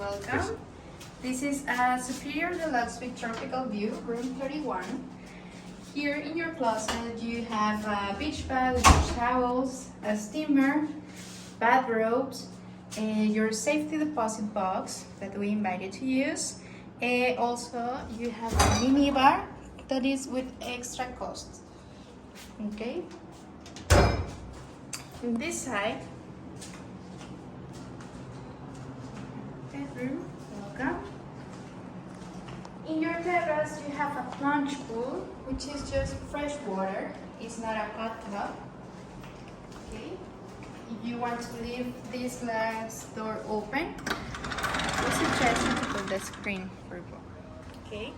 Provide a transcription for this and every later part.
Welcome. This is a Superior Deluxe Suite Tropical View, room 31. Here in your closet you have a beach bag with beach towels, a steamer, bathrobes, your safety deposit box that we invite you to use. Also, you have a mini bar that is with extra cost. Okay. On this side, bedroom. Welcome. In your terrace, you have a plunge pool, which is just fresh water. It's not a hot tub. Okay. If you want to leave this glass door open, we suggest you to put the screen for both. Okay.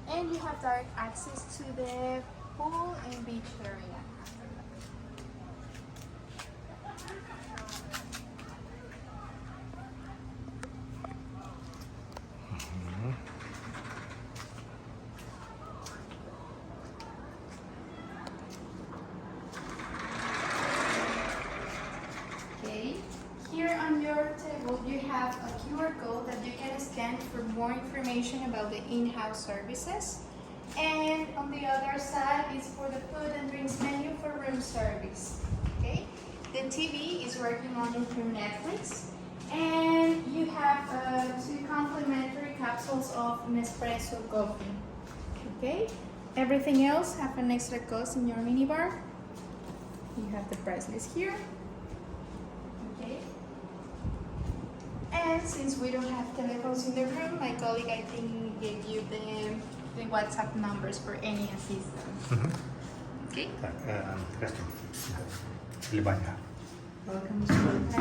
And you have direct access to the pool and beach area. Okay, here on your table you have a QR code that you can scan for more information about the in-house services. And on the other side is for the food and drinks menu for room service. Okay, the TV is working on it through Netflix. And you have 2 complimentary capsules of Nespresso coffee. Okay, everything else have an extra cost in your minibar. You have the price list here. Okay. And since we don't have telephones in the room, my colleague I think gave you the WhatsApp numbers for any assistance. Okay. Zresztą, Libania. Welcome to Soliman Bay.